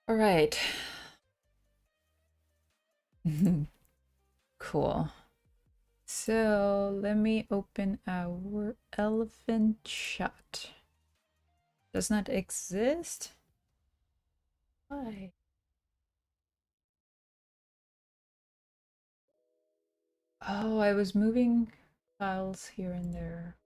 All right. Cool. So let me open our elephant shot. Does not exist? Why? Oh, I was moving files here and there.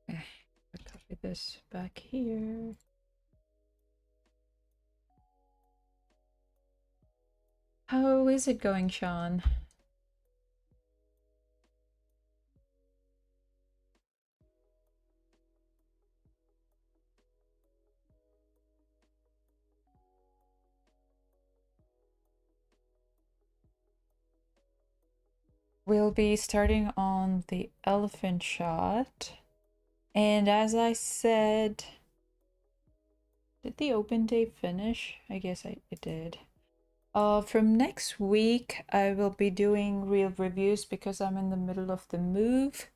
Okay, I'll copy this back here. How is it going, Sean? We'll be starting on the elephant shot. And as I said, did the open day finish? I guess it did. From next week, I will be doing real reviews because I'm in the middle of the move.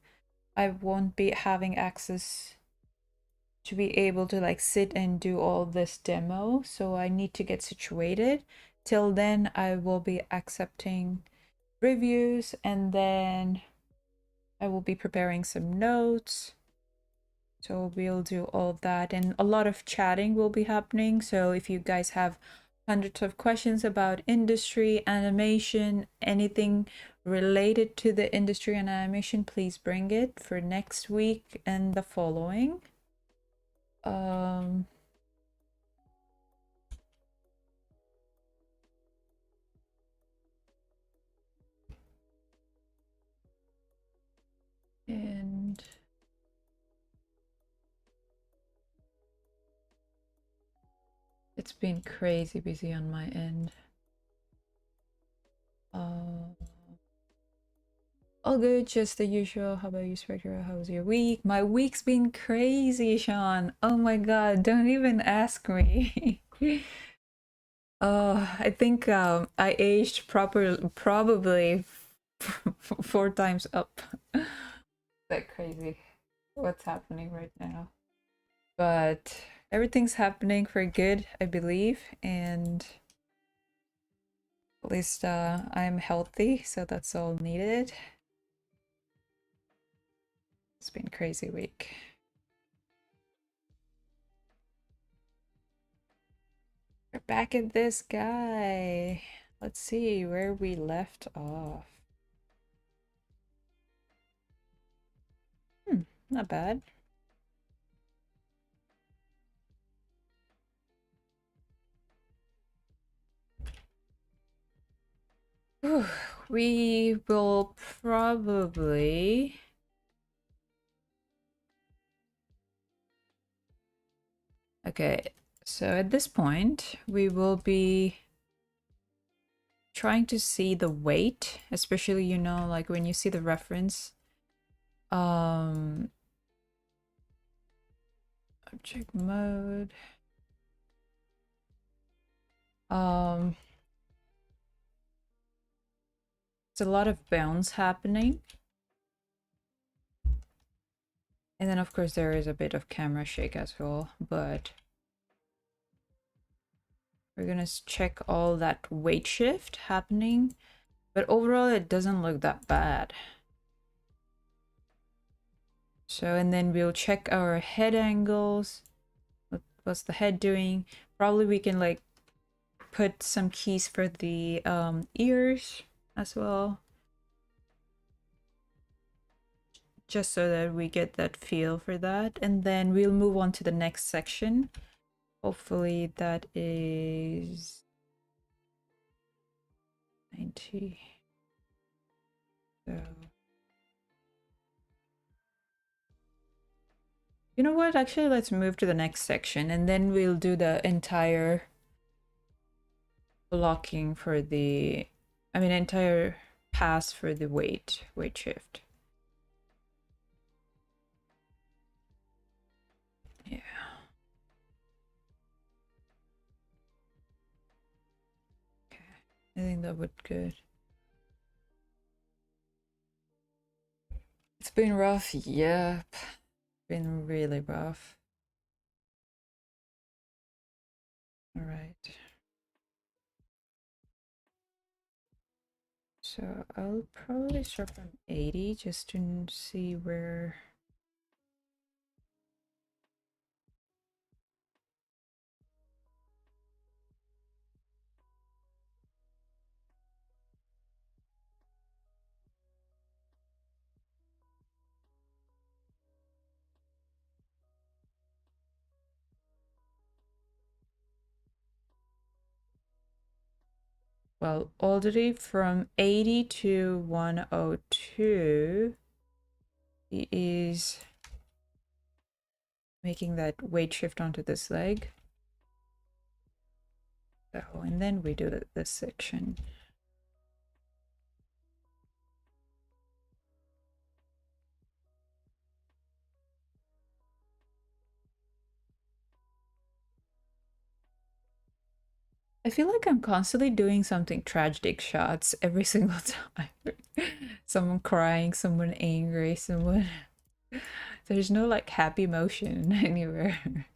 I won't be having access to be able to like sit and do all this demo, so I need to get situated. Till then, I will be accepting reviews and then I will be preparing some notes. So we'll do all of that, and a lot of chatting will be happening. So if you guys have hundreds of questions about industry, animation, anything related to the industry and animation, please bring it for next week and the following. And it's been crazy busy on my end. All good, just the usual. How about you, Spectra? How was your week? My week's been crazy, Sean. Oh my god, don't even ask me. I think I aged probably 4 times up. That crazy. What's happening right now? But everything's happening for good, I believe, and at least I'm healthy, so that's all needed. It's been a crazy week. We're back at this guy. Let's see where we left off. Not bad. Whew, we will probably... Okay, so at this point, we will be trying to see the weight, especially, you know, like when you see the reference. Object mode. There's a lot of bounce happening. And then of course there is a bit of camera shake as well, but we're gonna check all that weight shift happening. But overall it doesn't look that bad. So, and then we'll check our head angles. What's the head doing? Probably we can like put some keys for the ears as well. Just so that we get that feel for that. And then we'll move on to the next section. Hopefully that is 90. So, you know what? Actually, let's move to the next section and then we'll do the entire blocking for the, entire pass for the weight shift. Yeah. Okay. I think that would good. It's been rough. Yep. Been really rough. All right. So I'll probably start from 80 just to see where. Well, already from 80 to 102, he is making that weight shift onto this leg. So, and then we do this section. I feel like I'm constantly doing something tragic shots every single time. Someone crying, someone angry, someone. There's no like happy motion anywhere.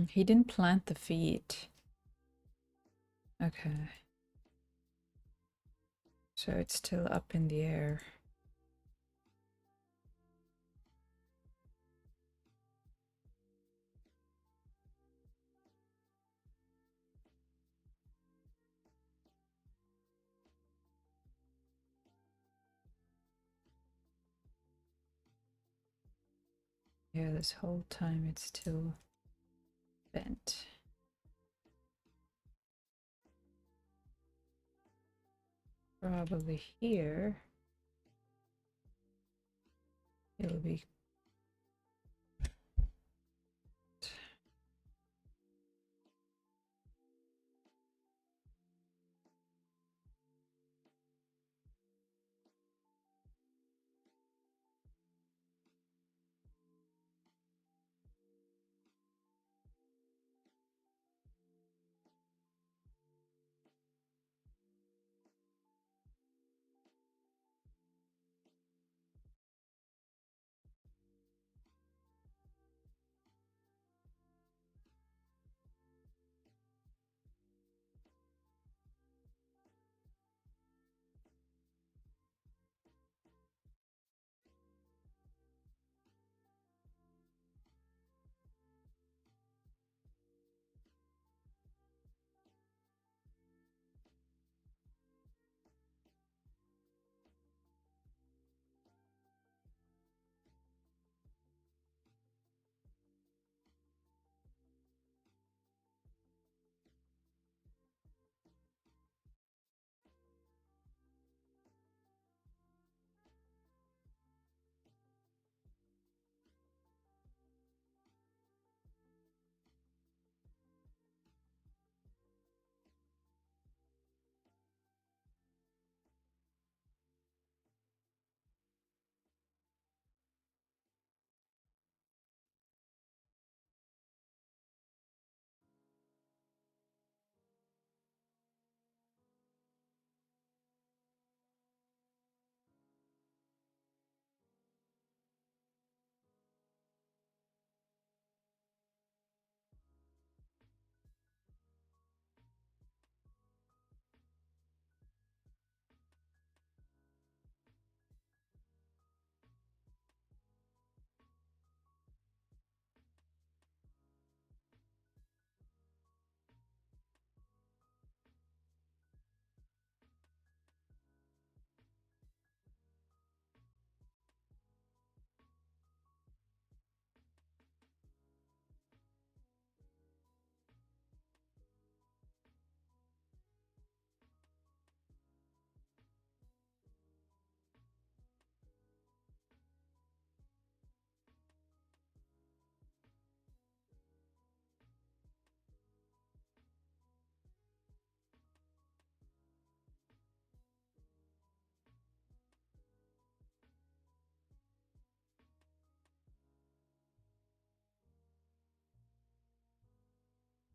He didn't plant the feet. Okay. So it's still up in the air. Yeah, this whole time it's still bent. Probably here it'll be.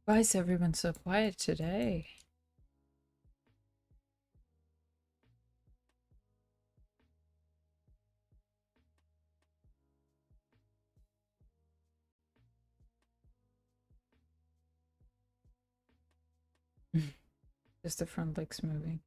Why is everyone so quiet today? Just the front legs moving.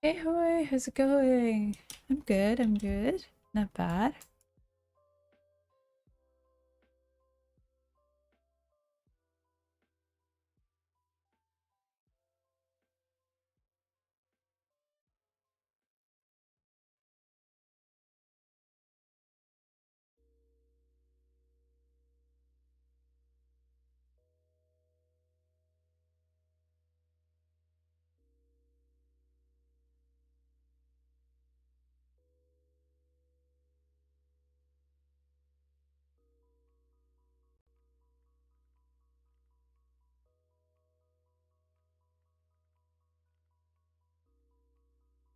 Hey hoy, how's it going? I'm good, I'm good. Not bad.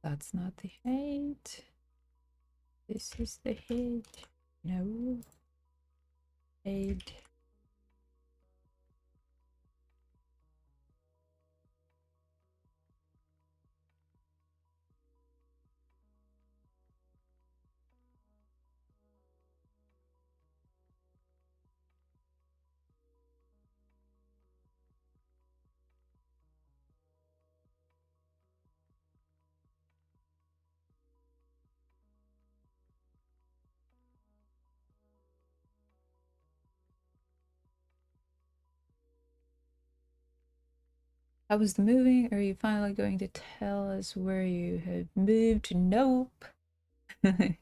That's not the height. This is the height. No. Height. How was the movie? Are you finally going to tell us where you have moved? Nope. I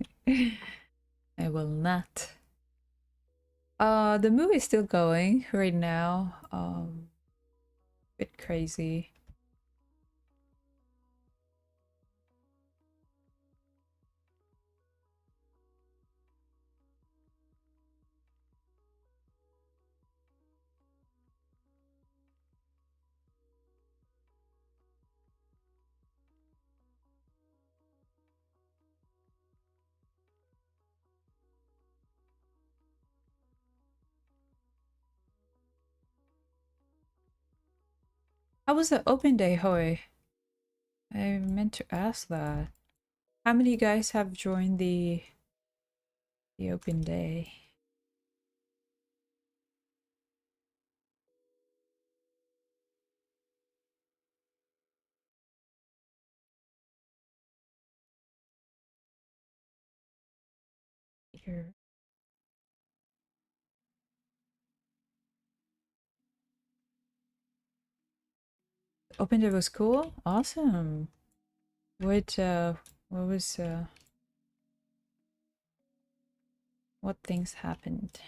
will not. The movie's still going right now. Bit crazy. How was the open day, Hoy? I meant to ask that. How many guys have joined the open day? Here. Open day was cool? Awesome. What was what things happened?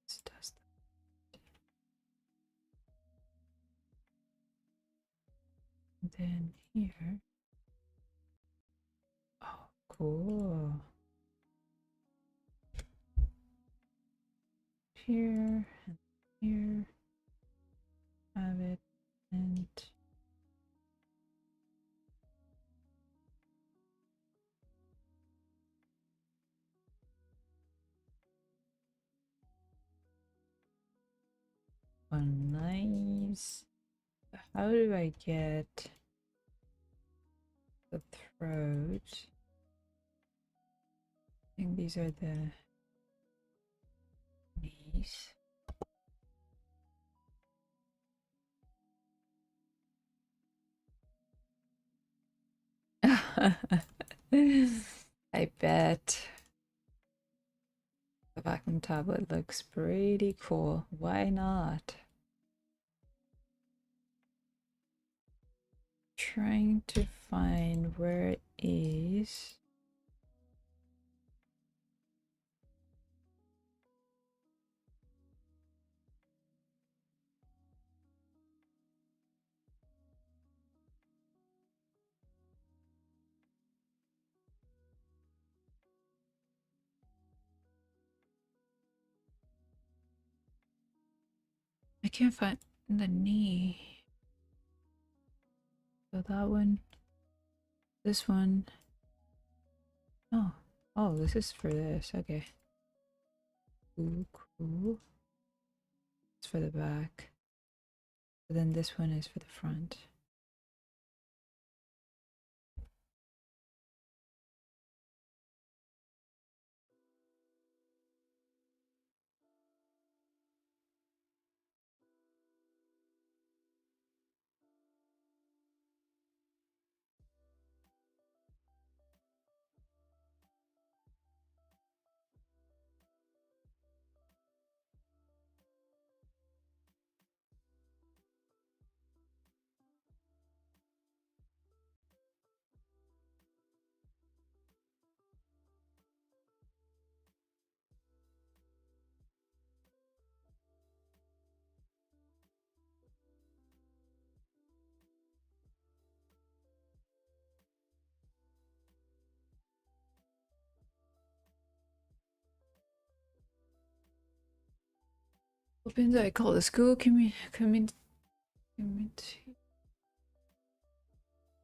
This does that. Then here. Oh, cool. Here and here. Have it and oh, nice. How do I get the throat? I think these are the knees. I bet the vacuum tablet looks pretty cool. Why not? Trying to find where it is. I can't find the knee. So that one, this one. Oh, oh, this is for this. Okay. Cool, cool. It's for the back. But then this one is for the front. Open I call the school community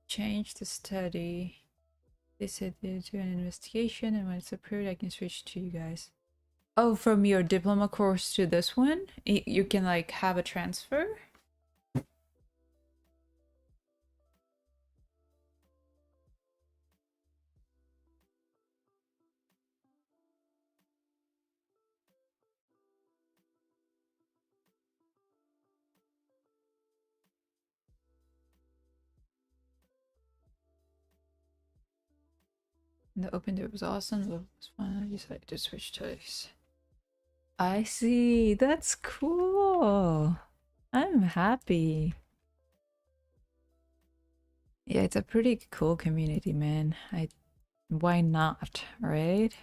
change the study. They said they do an investigation, and when it's approved, I can switch to you guys. Oh, from your diploma course to this one, you can like have a transfer. The open day was awesome. It was fun. I decided to switch choice. I see. That's cool. I'm happy. Yeah, it's a pretty cool community, man. Why not, right?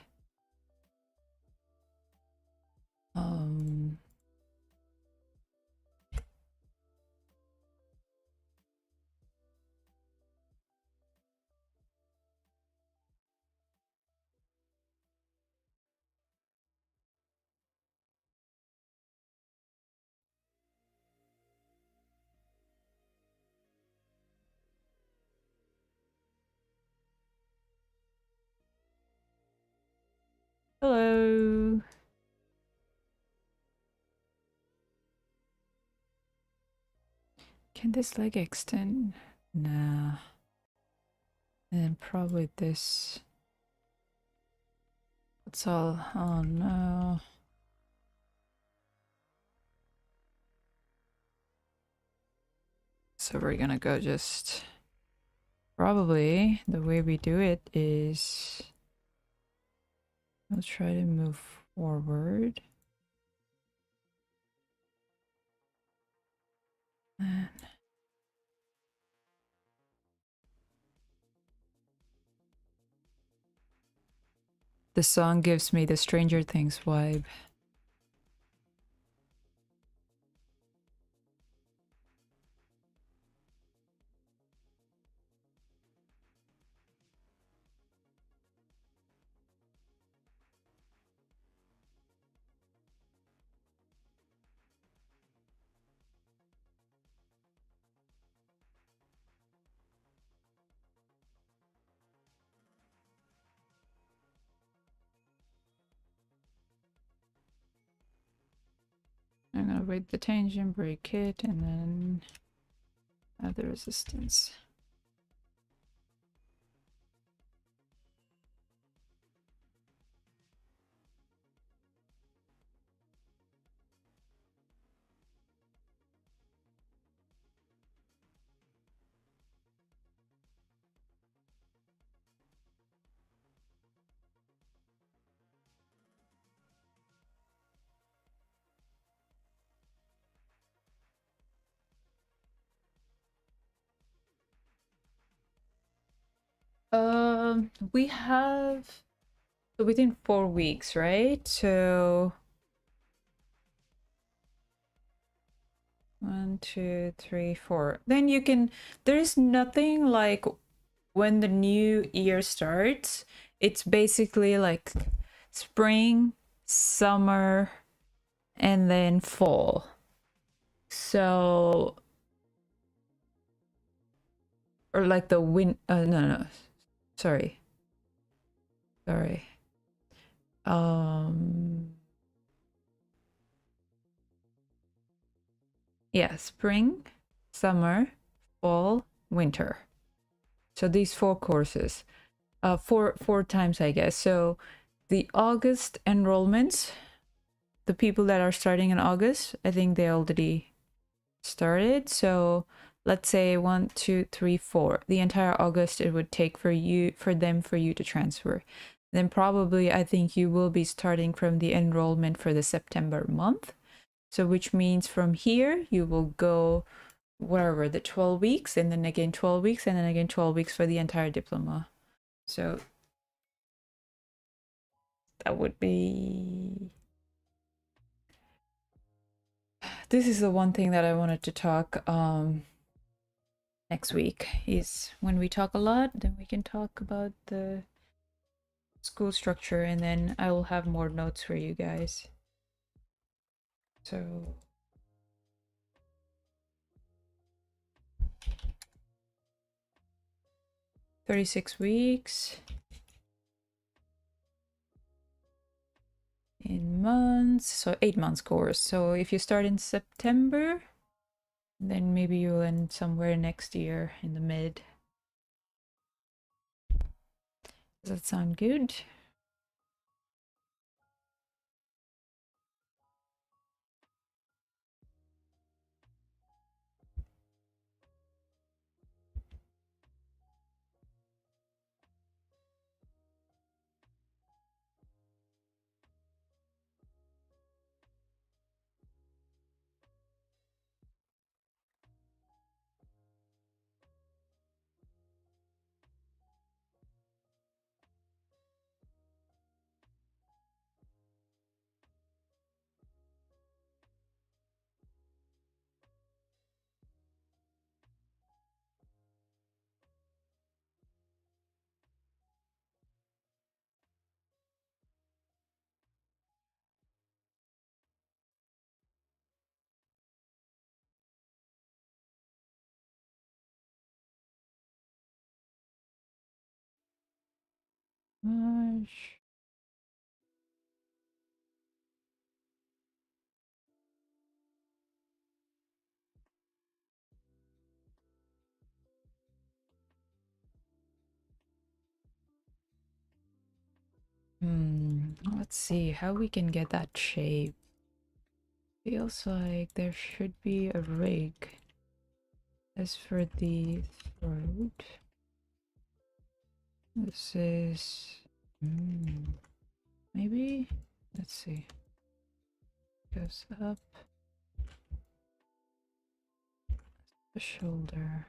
Um Hello. Can this leg extend? Nah. And then probably this. That's all. Oh no. So we're gonna go just probably the way we do it is we'll try to move forward. And the song gives me the Stranger Things vibe. I'm gonna wait the tangent, break it, and then add the resistance. We have within 4 weeks, right? So 1, 2, 3, 4. Then you can. There's nothing like when the new year starts. It's basically like spring, summer, and then fall. So, or like the no, sorry. Sorry. Yeah, spring, summer, fall, winter. So these 4 courses, four times, I guess. So the August enrollments, the people that are starting in August, I think they already started. So let's say 1, 2, 3, 4. The entire August it would take for you to transfer. Then probably I think you will be starting from the enrollment for the September month. So which means from here you will go wherever the 12 weeks and then again 12 weeks and then again 12 weeks for the entire diploma. So that would be. This is the one thing that I wanted to talk next week is when we talk a lot, then we can talk about the school structure and then I will have more notes for you guys. So 36 weeks in months, so 8 months course. So if you start in September, then maybe you'll end somewhere next year in the mid. Does that sound good? Gosh. Let's see how we can get that shape. Feels like there should be a rig. As for the throat, this is maybe. Let's see. Goes up the shoulder.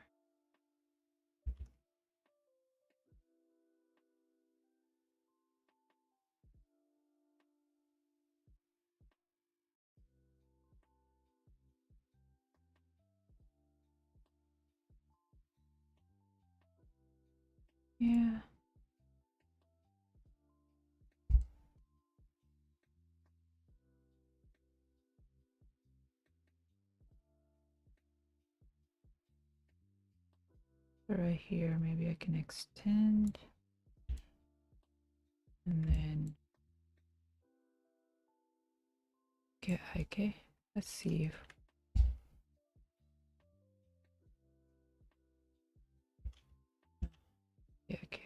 Yeah. Right here, maybe I can extend. And then get okay. Let's see if yeah, okay.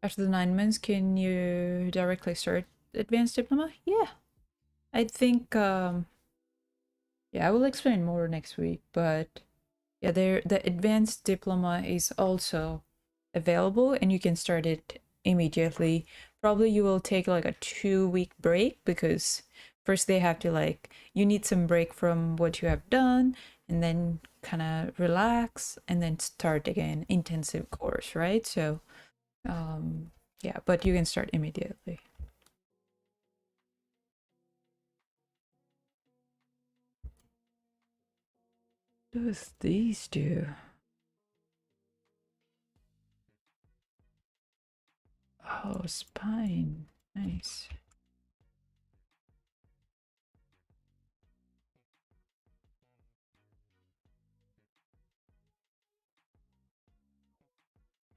After the 9 months, can you directly start advanced diploma? Yeah. I think yeah, I will explain more next week, but yeah, the advanced diploma is also available and you can start it immediately. Probably you will take like a 2 week break because first they have to like you need some break from what you have done and then kind of relax and then start again intensive course, right? So yeah, but you can start immediately. What does these do? Oh, spine. Nice.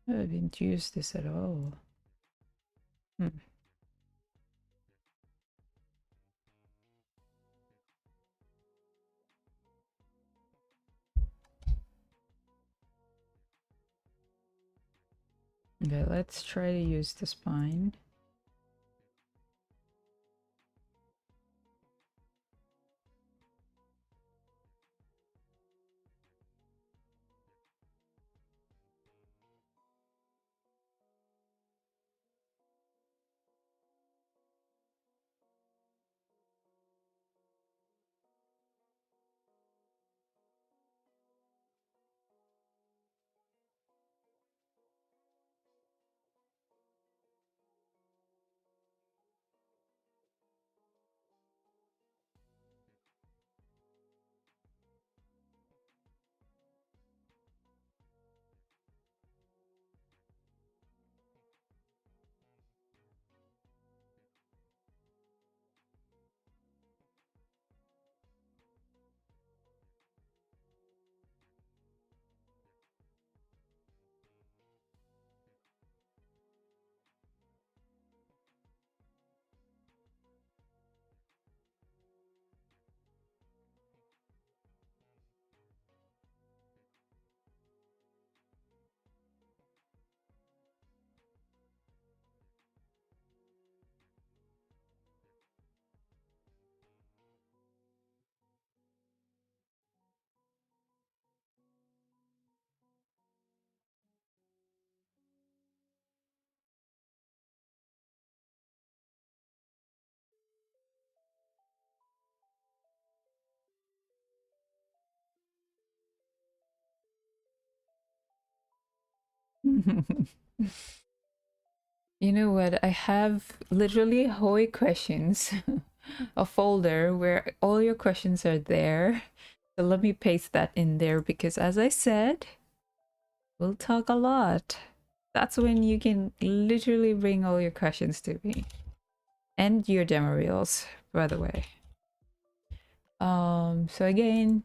I haven't used this at all. Okay, let's try to use the spine. You know what? I have literally Hoi questions, a folder where all your questions are there. So let me paste that in there because, as I said, we'll talk a lot. That's when you can literally bring all your questions to me. And your demo reels, by the way. So again,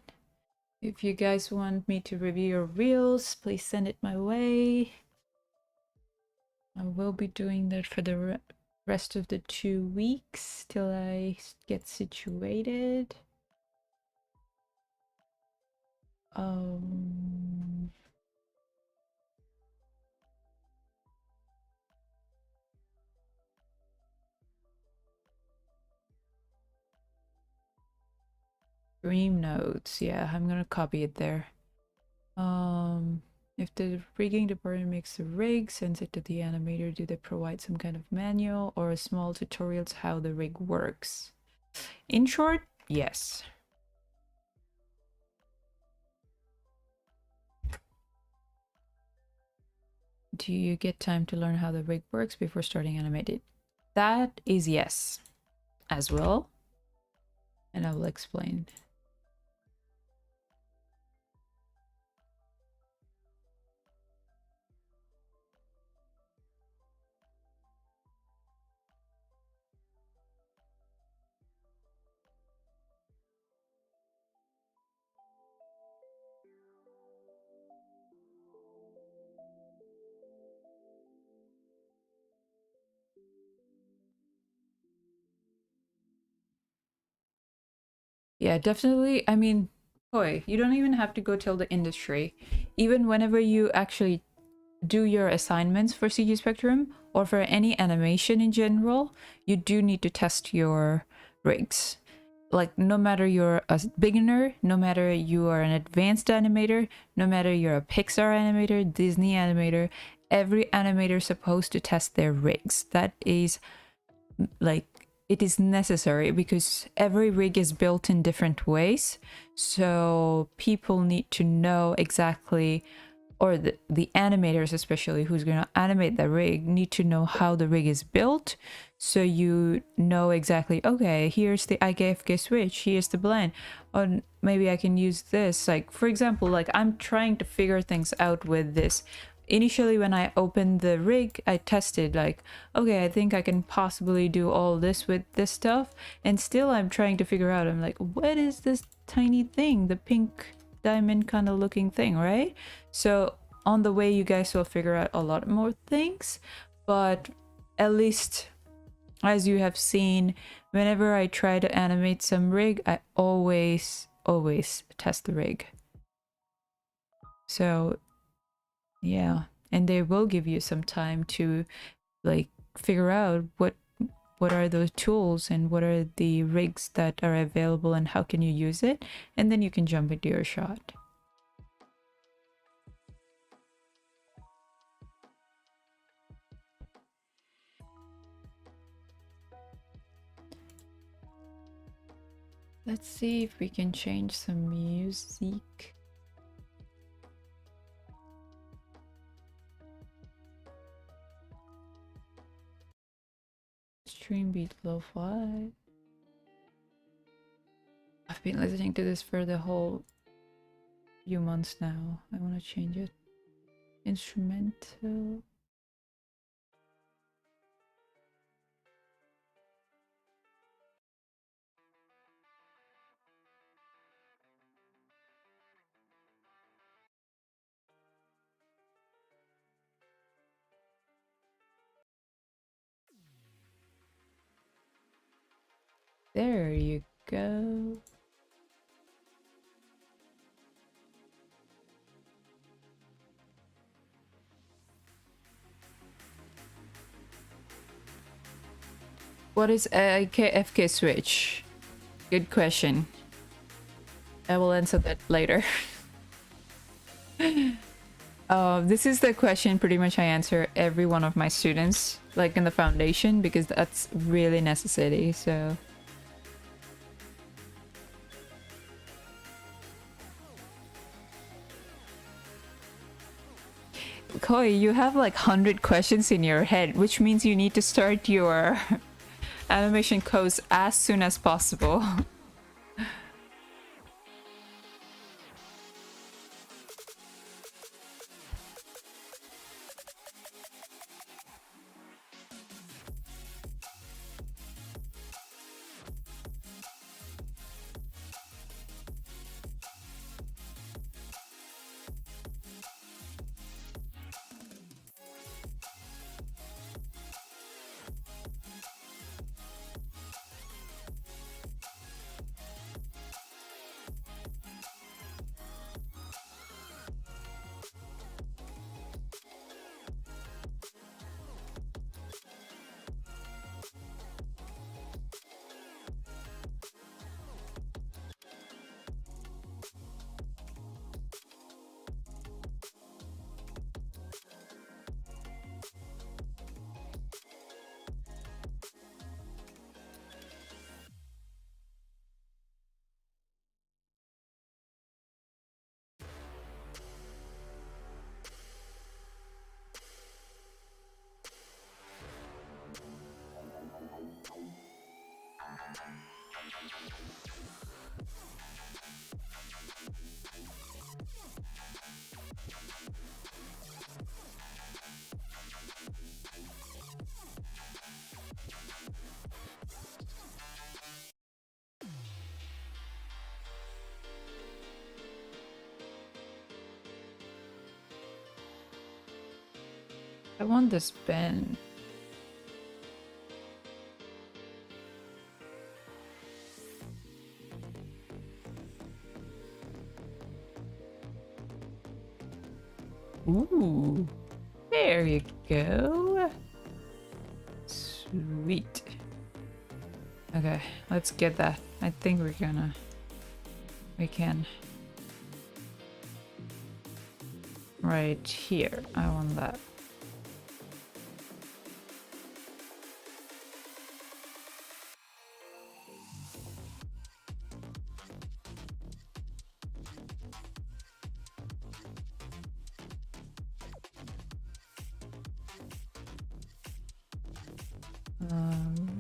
if you guys want me to review your reels, please send it my way. I will be doing that for the rest of the 2 weeks till I get situated. Dream notes, yeah, I'm gonna copy it there. If the rigging department makes the rig, sends it to the animator, do they provide some kind of manual or a small tutorials how the rig works? In short, yes. Do you get time to learn how the rig works before starting animated? That is yes, as well. And I will explain. Yeah, definitely. I mean, boy, you don't even have to go tell the industry. Even whenever you actually do your assignments for CG Spectrum or for any animation in general, you do need to test your rigs. Like, no matter you're a beginner, no matter you are an advanced animator, no matter you're a Pixar animator, Disney animator, every animator is supposed to test their rigs. That is like, it is necessary because every rig is built in different ways. So people need to know exactly, or the animators especially who's going to animate the rig need to know how the rig is built, so you know exactly, okay, here's the IKFK switch, here's the blend, or maybe I can use this. Like, for example, like, I'm trying to figure things out with this. Initially, when I opened the rig, I tested like, okay, I think I can possibly do all this with this stuff, and still I'm trying to figure out, I'm like, what is this tiny thing, the pink diamond kind of looking thing, right? So on the way, you guys will figure out a lot more things, but at least, as you have seen, whenever I try to animate some rig, I always test the rig. So yeah, and they will give you some time to like figure out what are those tools and what are the rigs that are available and how can you use it, and then you can jump into your shot. Let's see if we can change some music. Stream beat lo-fi. I've been listening to this for the whole few months now. I want to change it. Instrumental. There you go. What is a KFK switch? Good question. I will answer that later. This is the question pretty much I answer every one of my students, like in the foundation, because that's really necessary. So Koi, you have like 100 questions in your head, which means you need to start your animation course as soon as possible. I want this pen. Ooh, there you go. Sweet. Okay, let's get that. I think we can. Right here. I want that.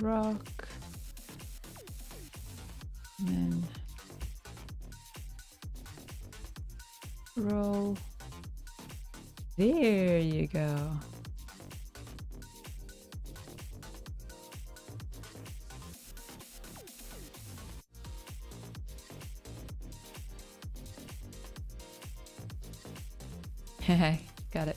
Rock. And then roll. There you go. Got it.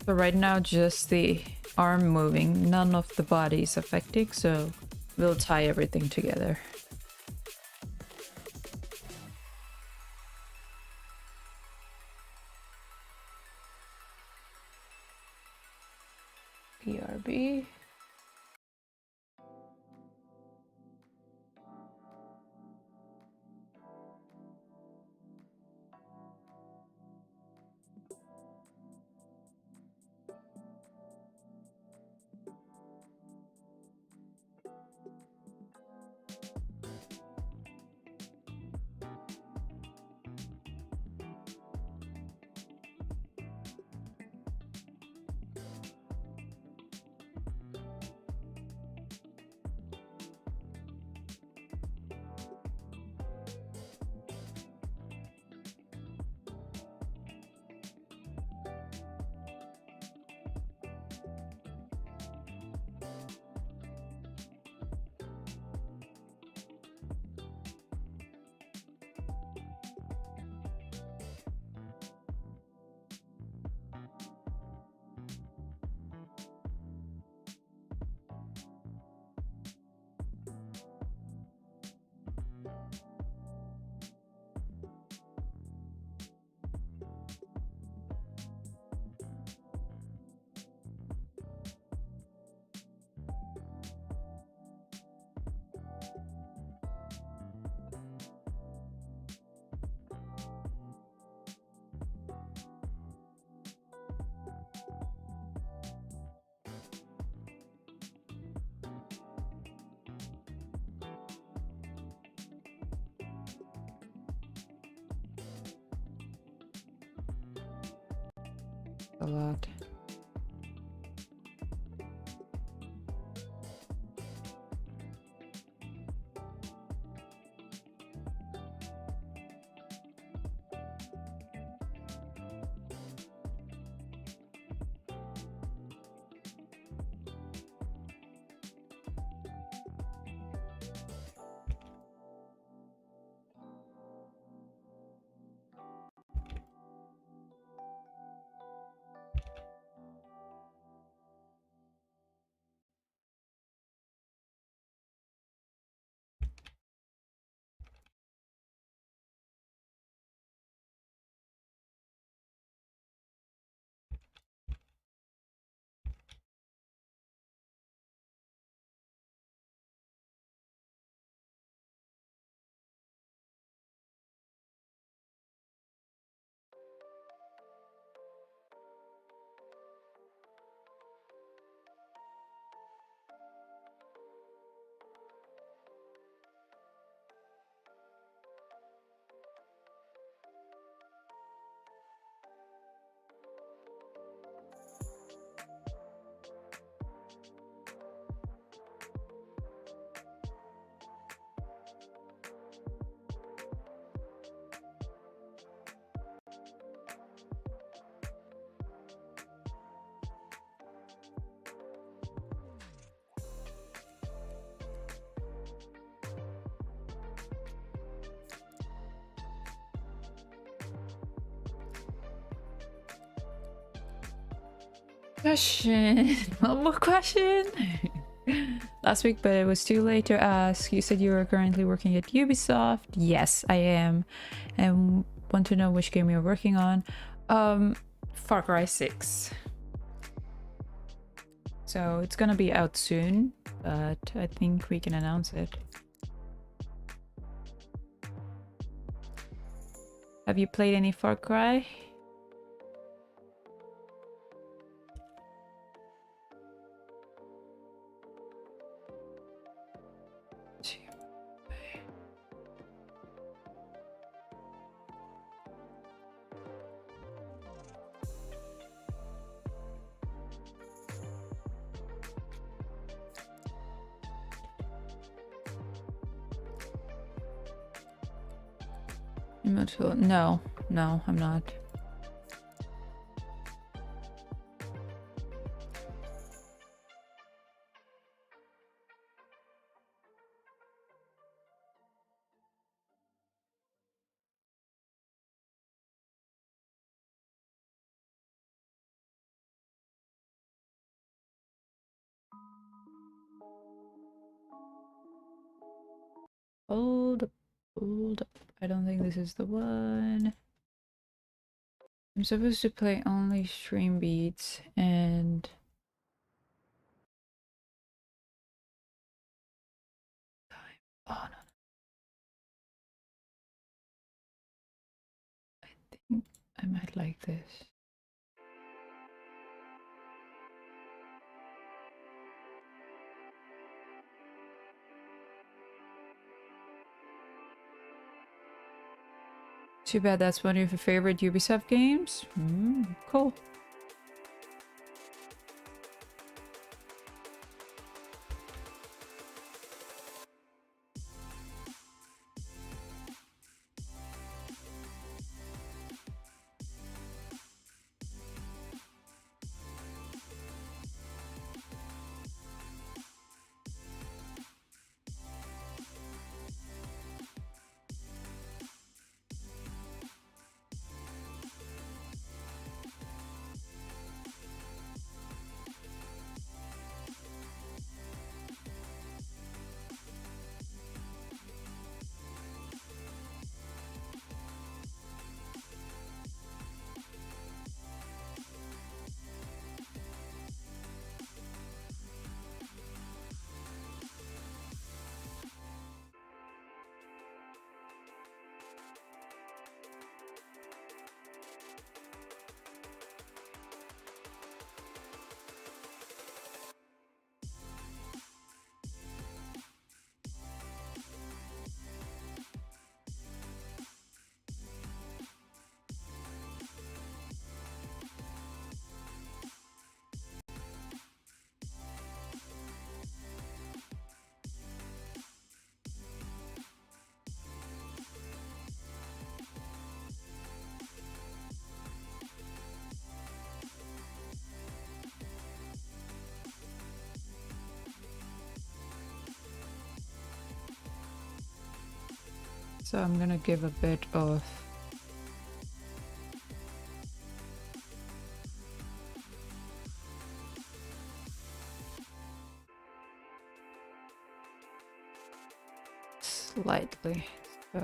So right now just the arm moving, none of the body is affecting, so we'll tie everything together. PRB. A lot. Question. One more question. Last week, but it was too late to ask. You said you were currently working at Ubisoft. Yes, I am. And want to know which game you're working on. Far Cry 6. So it's gonna be out soon, but I think we can announce it. Have you played any Far Cry? No, no, I'm not. Hold up, hold up. I don't think this is the one. I'm supposed to play only stream beats and oh no, I think I might like this. Too bad that's one of your favorite Ubisoft games. Cool. So I'm gonna give a bit of slightly. So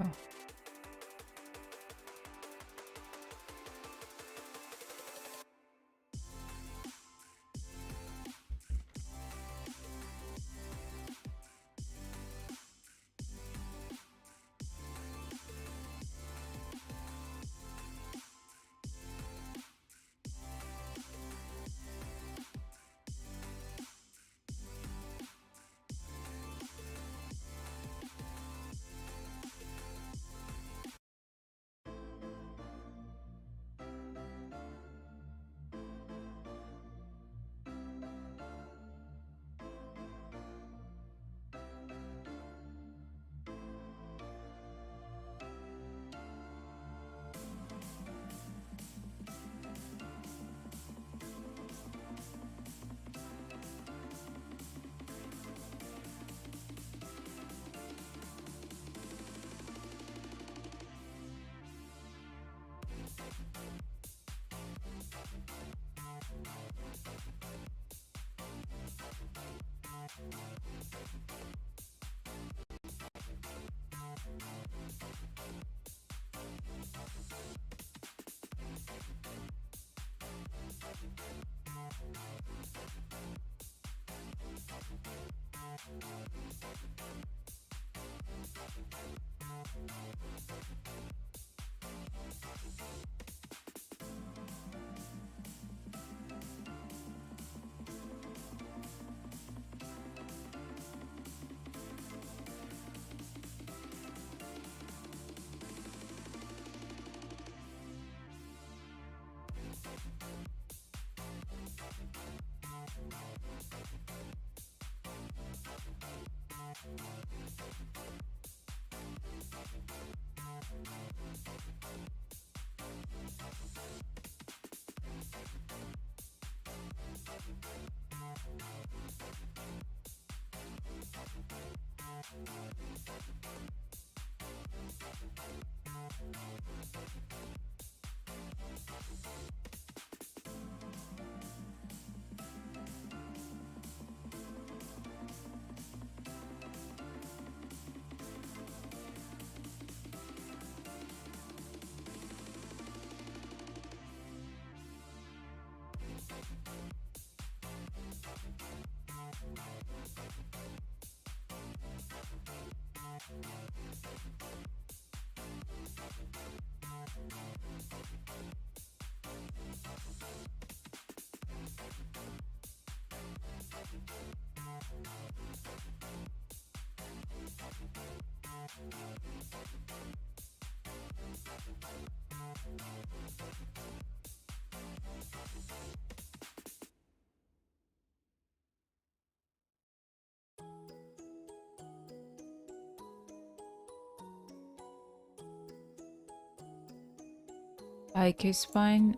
like a spine,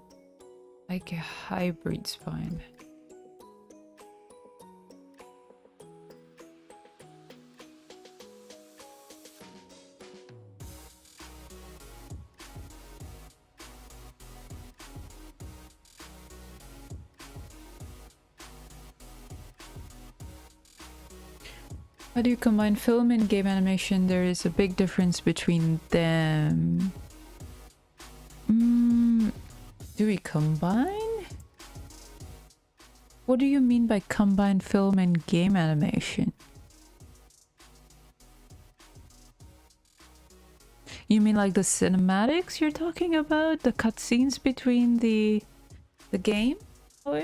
like a hybrid spine. How do you combine film and game animation? There is a big difference between them. Do we combine? What do you mean by combine film and game animation? You mean like the cinematics you're talking about? The cutscenes between the game? Or?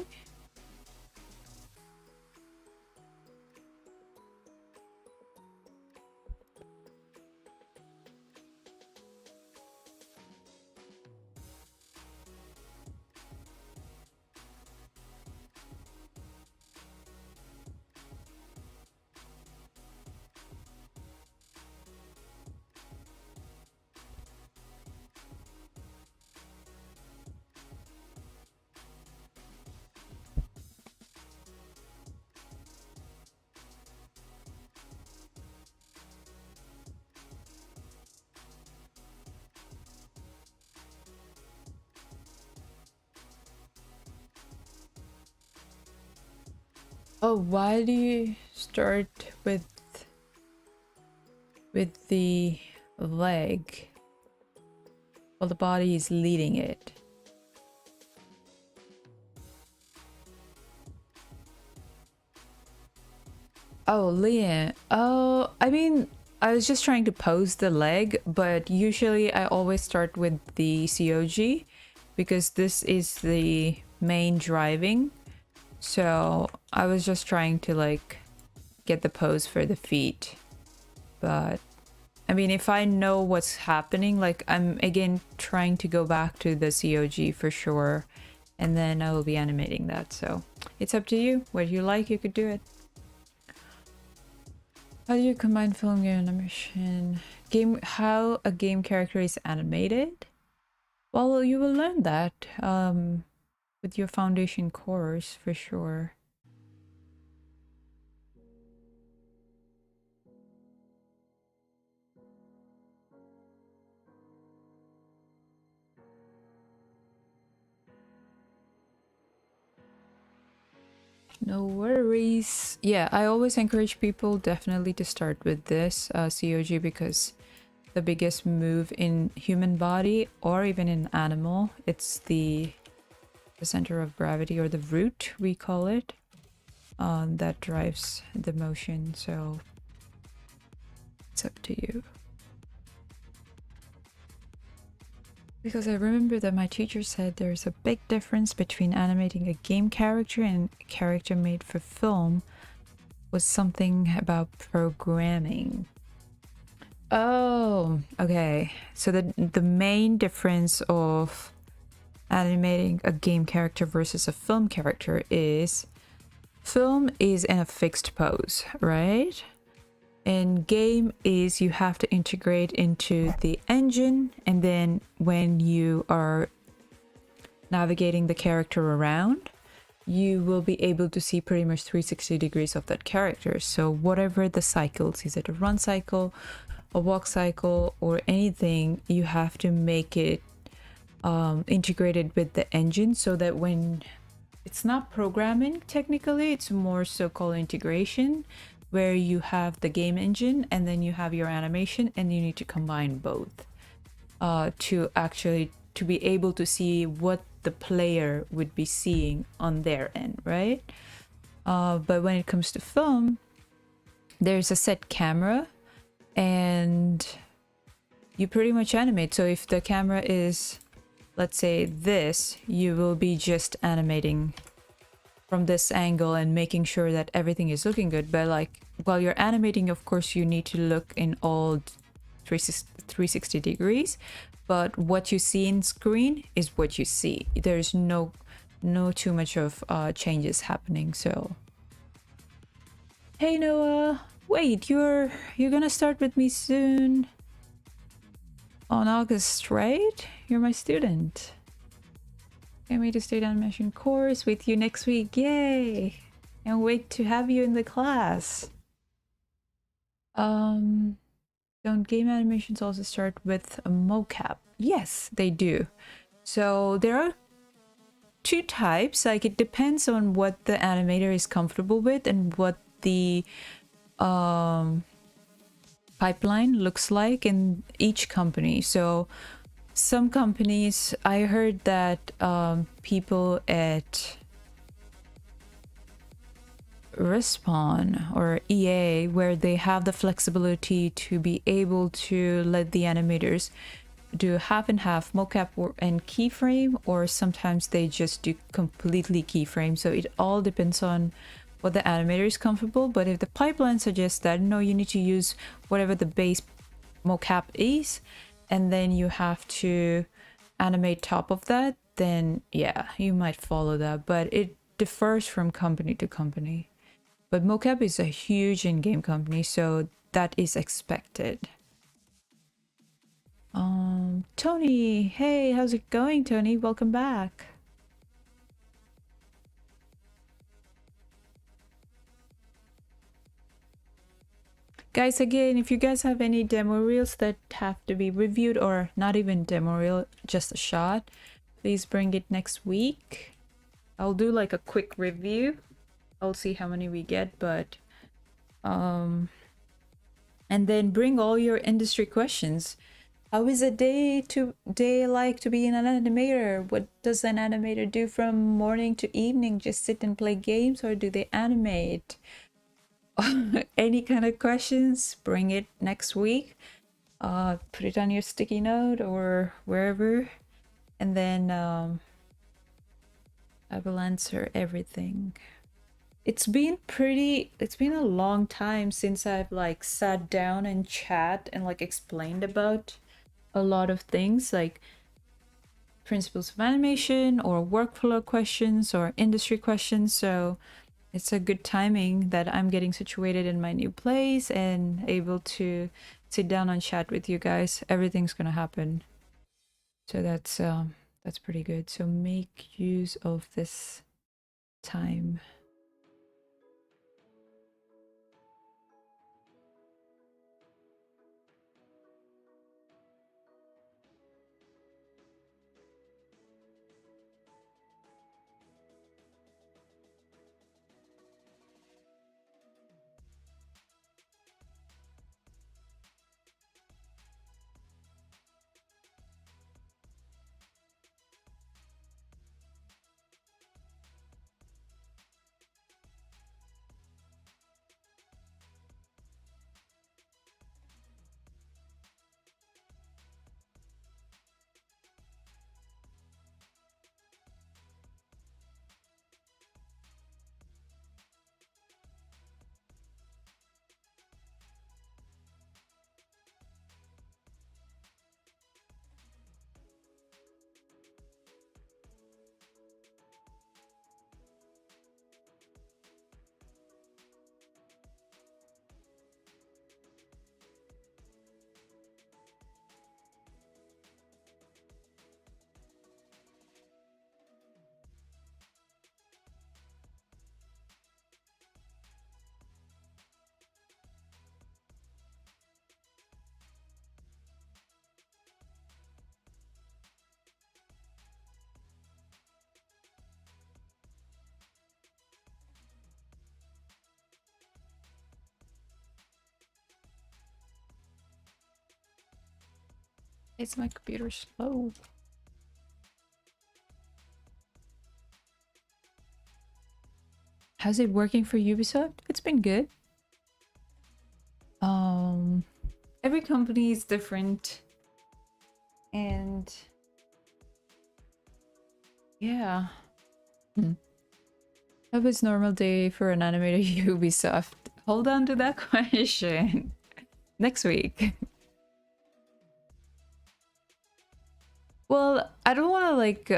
Oh, why do you start with the leg while the body is leading it? Oh, Liam. Oh, I mean, I was just trying to pose the leg, but usually I always start with the COG because this is the main driving. So I was just trying to like get the pose for the feet. But I mean, if I know what's happening, like I'm again trying to go back to the COG for sure. And then I will be animating that. So it's up to you. What you like, you could do it. How do you combine film game animation? How a game character is animated? Well, you will learn that with your foundation course for sure. No worries. Yeah, I always encourage people definitely to start with this COG because the biggest move in human body or even in animal, it's the center of gravity or the root we call it, that drives the motion. So it's up to you. Because I remember that my teacher said there's a big difference between animating a game character and a character made for film was something about programming. Oh, okay. So the main difference of animating a game character versus a film character is film is in a fixed pose, right? And game is you have to integrate into the engine, and then when you are navigating the character around, you will be able to see pretty much 360 degrees of that character. So whatever the cycles, is it a run cycle, a walk cycle, or anything, you have to make it integrated with the engine so that when it's not programming technically, it's more so-called integration, where you have the game engine and then you have your animation and you need to combine both to actually to be able to see what the player would be seeing on their end, right? But when it comes to film, there's a set camera and you pretty much animate. So if the camera is, let's say this, you will be just animating from this angle and making sure that everything is looking good. But like while you're animating, of course, you need to look in all 360 degrees. But what you see in screen is what you see. There's no too much of changes happening. So hey Noah, wait, you're gonna start with me soon on August, right? You're my student. Can't wait to start animation course with you next week. Yay! Can't wait to have you in the class. Don't game animations also start with a mocap? Yes, they do. So there are two types. Like it depends on what the animator is comfortable with and what the pipeline looks like in each company. So some companies, I heard that people at Respawn or EA, where they have the flexibility to be able to let the animators do half and half mocap and keyframe, or sometimes they just do completely keyframe. So it all depends on what the animator is comfortable. But if the pipeline suggests that no, you need to use whatever the base mocap is, and then you have to animate top of that, then yeah, you might follow that. But it differs from company to company. But mocap is a huge in-game company, so that is expected. Tony, hey, how's it going, Tony? Welcome back. Guys, again, if you guys have any demo reels that have to be reviewed, or not even demo reel, just a shot, please bring it next week. I'll do like a quick review I'll see how many we get, but and then bring all your industry questions. How is a day like to be an animator? What does an animator do from morning to evening? Just sit and play games, or do they animate? Any kind of questions, bring it next week. Put it on your sticky note or wherever, and then I will answer everything. It's been a long time since I've like sat down and chat and like explained about a lot of things like principles of animation or workflow questions or industry questions. So it's a good timing that I'm getting situated in my new place and able to sit down and chat with you guys. Everything's gonna happen. So that's pretty good. So make use of this time. Is my computer slow? How's it working for Ubisoft? It's been good. Every company is different. And yeah. How was normal day for an animator Ubisoft? Hold on to that question. Next week. Well, I don't want to like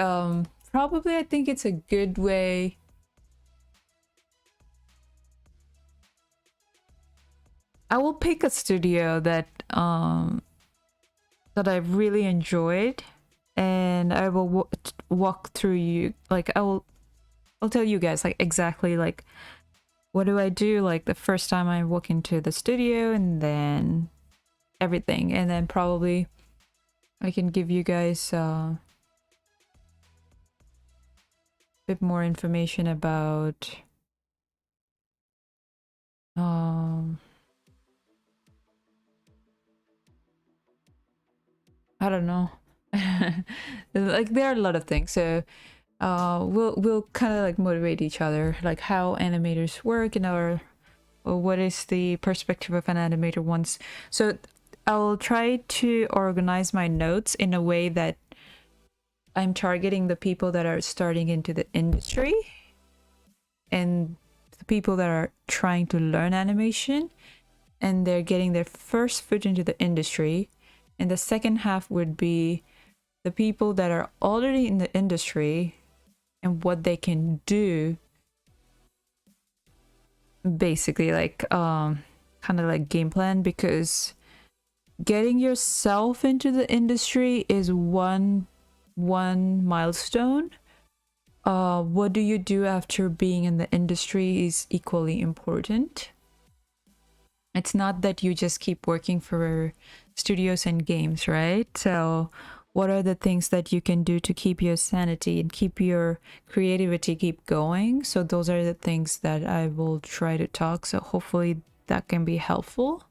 probably I think it's a good way. I will pick a studio that I really enjoyed, and I will walk through you like I'll tell you guys like exactly like what do I do like the first time I walk into the studio, and then everything, and then probably I can give you guys a bit more information about I don't know. Like there are a lot of things. So we'll kind of like motivate each other, like how animators work and or what is the perspective of an animator once. So I'll try to organize my notes in a way that I'm targeting the people that are starting into the industry and the people that are trying to learn animation and they're getting their first foot into the industry. And the second half would be the people that are already in the industry and what they can do, basically like kind of like game plan, because getting yourself into the industry is one milestone. What do you do after being in the industry is equally important. It's not that you just keep working for studios and games, right? So what are the things that you can do to keep your sanity and keep your creativity keep going. So those are the things that I will try to talk, so hopefully that can be helpful.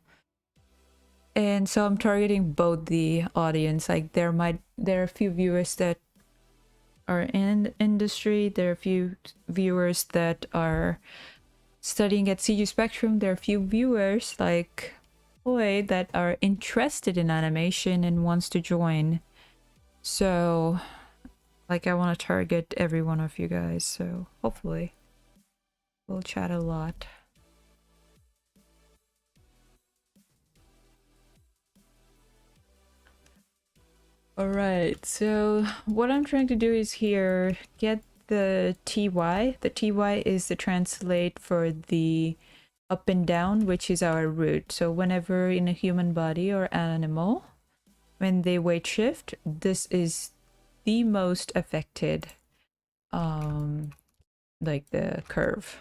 And so I'm targeting both the audience, like there are a few viewers that are in industry, there are a few viewers that are studying at CG Spectrum, there are a few viewers like boy that are interested in animation and wants to join. So like I want to target every one of you guys, so hopefully we'll chat a lot. Alright, so what I'm trying to do is here get the TY. The TY is the translate for the up and down, which is our root. So whenever in a human body or animal, when they weight shift, this is the most affected, like the curve.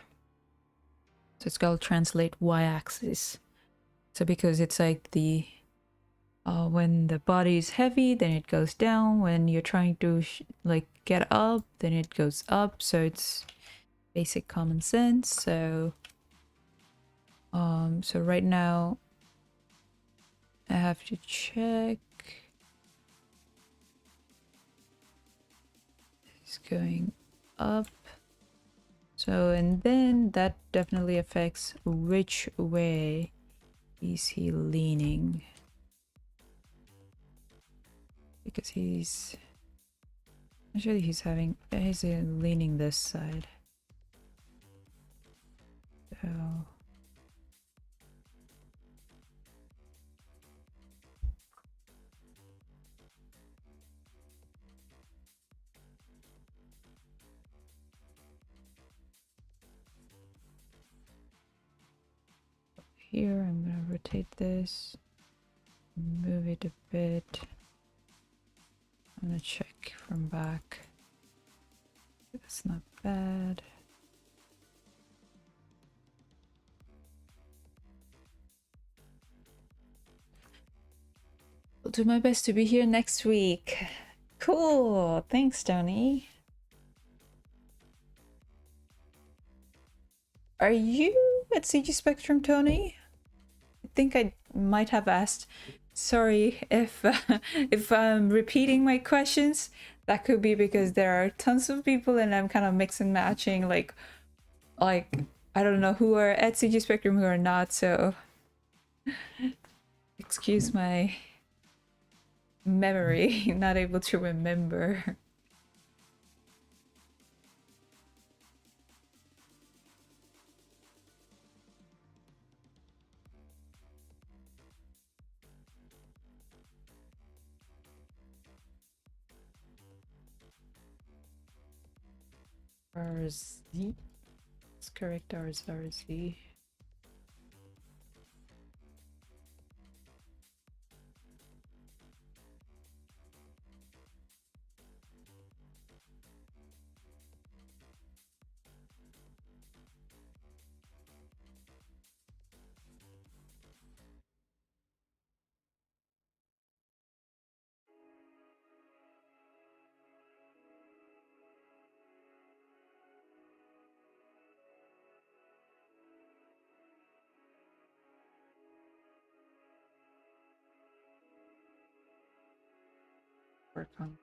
So it's called translate y-axis. So because it's like the when the body is heavy, then it goes down. When you're trying to like get up, then it goes up. So it's basic common sense. So so right now I have to check. It's going up. So and then that definitely affects which way is he leaning. Because he's actually he's leaning this side. So here I'm gonna rotate this, move it a bit. I'm gonna check from back. That's not bad. I'll do my best to be here next week. Cool. Thanks, Tony. Are you at CG Spectrum, Tony? I think I might have asked. Sorry if if I'm repeating my questions. That could be because there are tons of people and I'm kind of mix and matching, like I don't know who are at CG Spectrum, who are not. So excuse my memory, not able to remember. RZ. Let's correct ours, RZ. Work on.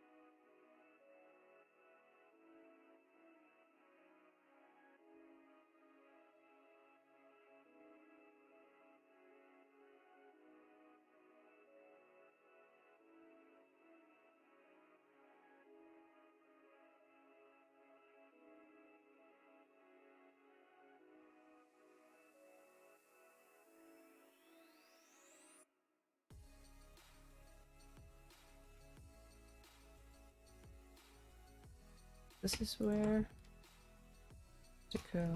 This is where to go.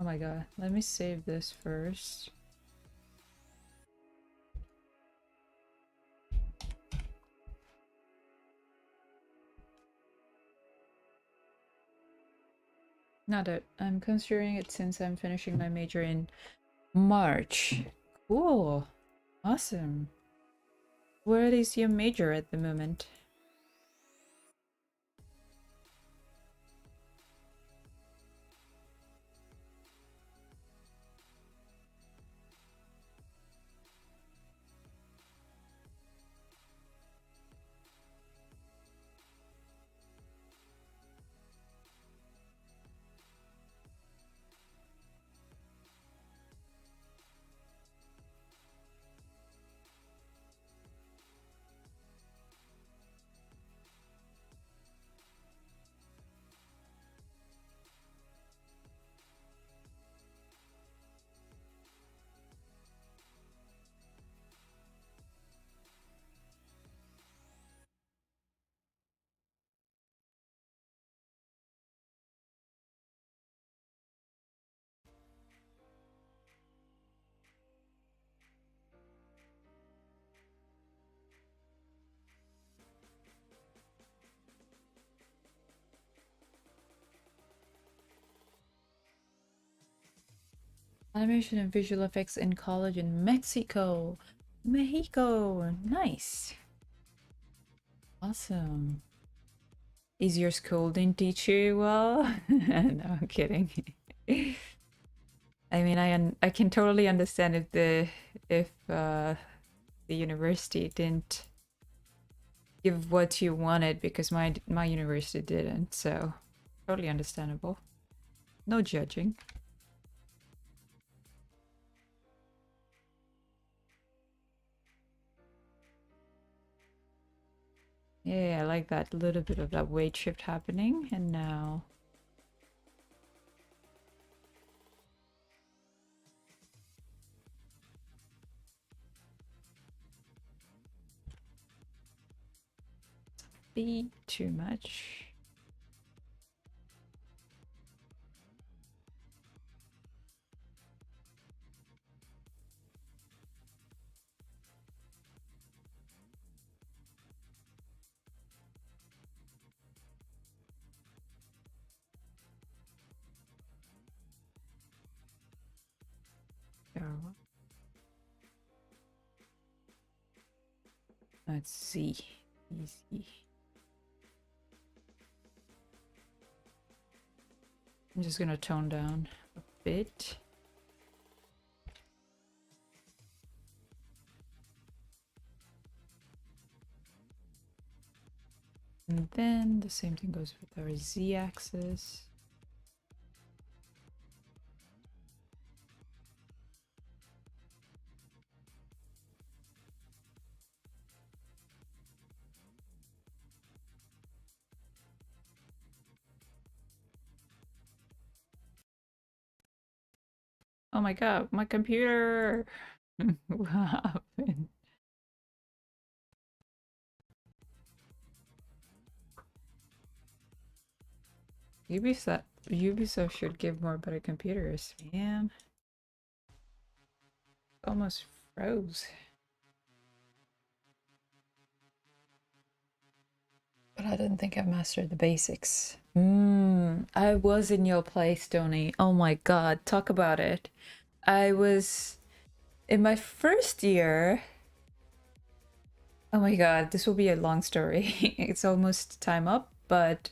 Oh my god, let me save this first. Not that I'm considering it since I'm finishing my major in March. Cool. Awesome. Where is your major at the moment? Animation and visual effects in college in Mexico. Mexico. Nice. Awesome. Is your school didn't teach you well? No, I'm kidding. I mean, I can totally understand if the university didn't give what you wanted, because my university didn't, so totally understandable. No judging. Yeah, I like that little bit of that weight shift happening, and now be too much. Oh, let's see. Easy. I'm just gonna tone down a bit. And then the same thing goes with our z-axis. Oh my god, my computer! What happened? Ubisoft should give more better computers, man. Almost froze. But I didn't think I mastered the basics. I was in your place, Tony. Oh my god, talk about it. I was in my first year. Oh my god, this will be a long story. It's almost time up, but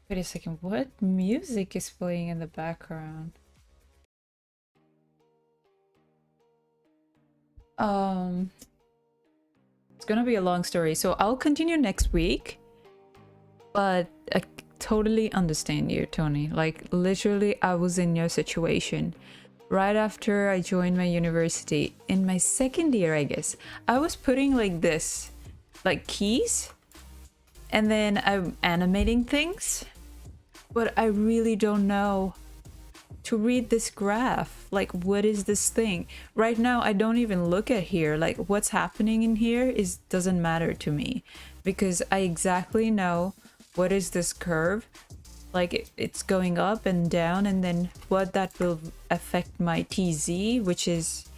wait a second, what music is playing in the background? It's gonna be a long story, so I'll continue next week. But I totally understand you, Tony. Like, literally, I was in your situation. Right after I joined my university, in my second year, I guess, I was putting like this, like keys, and then I'm animating things, but I really don't know to read this graph. Like, what is this thing? Right now, I don't even look at here. Like, what's happening in here doesn't matter to me, because I exactly know what is this curve. like it's going up and down, and then what that will affect my TZ, which is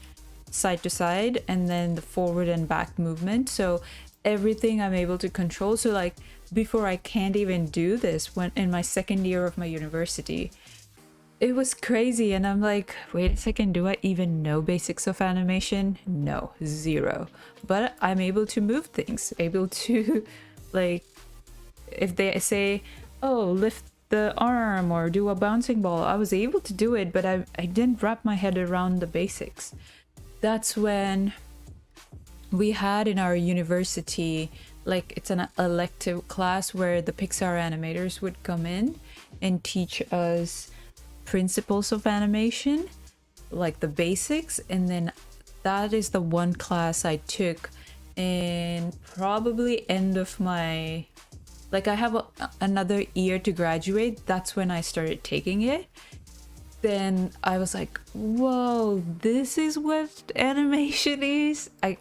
side to side, and then the forward and back movement. So everything I'm able to control. So like before, I can't even do this when in my second year of my university. It was crazy, and I'm like, wait a second, do I even know basics of animation? No, zero. But I'm able to move things, able to like, if they say, oh, lift the arm or do a bouncing ball, I was able to do it, but I didn't wrap my head around the basics. That's when we had in our university, like it's an elective class where the Pixar animators would come in and teach us principles of animation, like the basics. And then that is the one class I took in probably end of my, like I have another year to graduate. That's when I started taking it. Then I was like, whoa, this is what animation is. I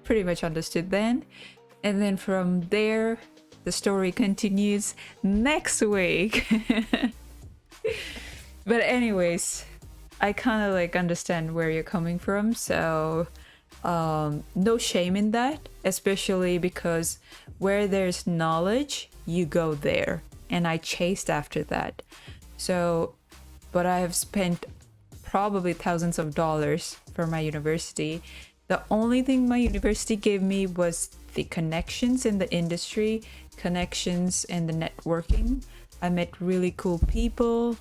pretty much understood then. And then from there, the story continues next week. But anyways, I kind of like understand where you're coming from. So no shame in that, especially because where there's knowledge, you go there. And I chased after that. So, but I have spent probably thousands of dollars for my university. The only thing my university gave me was the connections in the industry, connections and the networking. I met really cool people,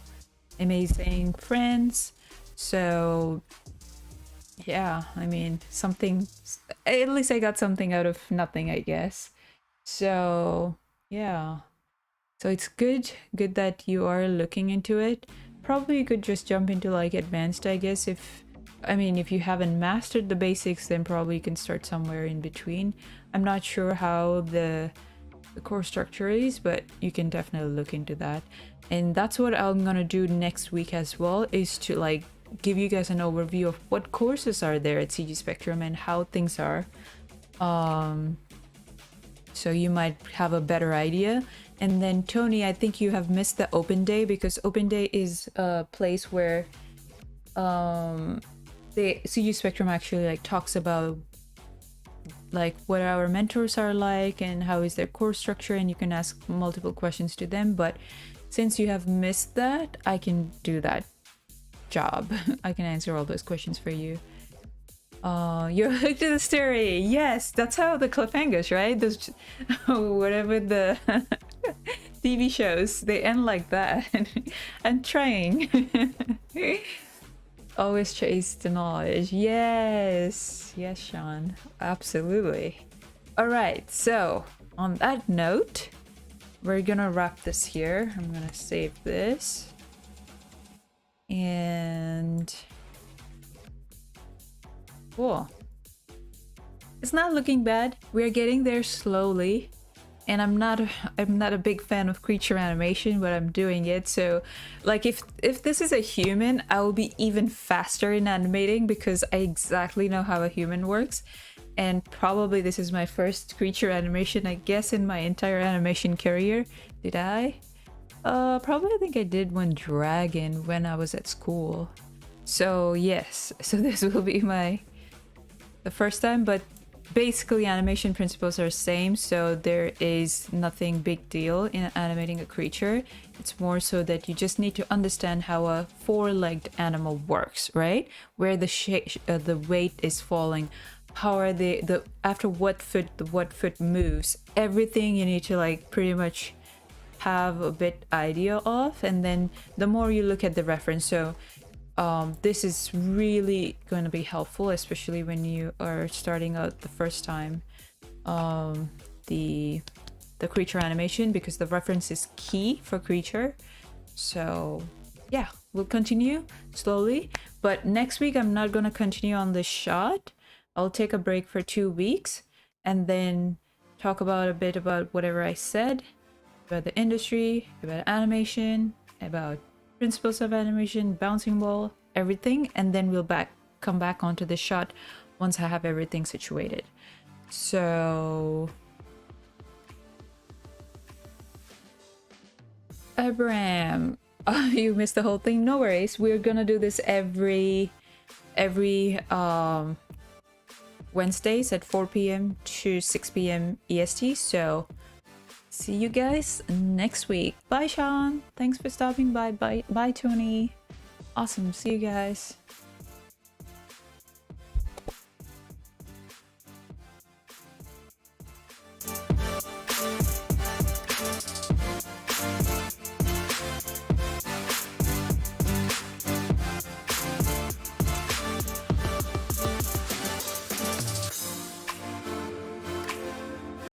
amazing friends. So yeah, I mean, something, at least I got something out of nothing, I guess. So yeah, so it's good that you are looking into it. Probably you could just jump into like advanced, I guess. If you haven't mastered the basics, then probably you can start somewhere in between. I'm not sure how the core structure is, but you can definitely look into that. And that's what I'm gonna do next week as well, is to like give you guys an overview of what courses are there at CG Spectrum and how things are. So you might have a better idea. And then Tony, I think you have missed the open day, because open day is a place where the CG Spectrum actually like talks about like what our mentors are like and how is their course structure, and you can ask multiple questions to them. But since you have missed that, I can do that job. I can answer all those questions for you. You're hooked to the story. Yes, that's how the cliffhangers, right? Those whatever the TV shows, they end like that. I'm trying. Always chase the knowledge. Yes, Sean, absolutely. All right, so on that note, we're gonna wrap this here. I'm gonna save this, and cool. It's not looking bad. We're getting there slowly. And I'm not a big fan of creature animation, but I'm doing it. So like if this is a human, I will be even faster in animating because I exactly know how a human works. And probably this is my first creature animation, I guess, in my entire animation career. Did I? Probably I think I did one dragon when I was at school. So yes, so this will be the first time, but basically animation principles are the same, so there is nothing big deal in animating a creature. It's more so that you just need to understand how a four-legged animal works, right? Where the weight is falling, how are the after what foot moves. Everything you need to like pretty much have a bit idea of, and then the more you look at the reference. So this is really going to be helpful, especially when you are starting out the first time the creature animation, because the reference is key for creature. So yeah, we'll continue slowly, but next week I'm not going to continue on this shot. I'll take a break for 2 weeks and then talk about a bit about whatever I said about the industry, about animation, about principles of animation, bouncing ball, everything, and then we'll come back onto the shot once I have everything situated. So Abraham. You missed the whole thing. No worries. We're gonna do this every Wednesdays at 4 p.m. to 6 p.m. EST. So see you guys next week. Bye, Sean. Thanks for stopping by. Bye, Tony. Awesome. See you guys.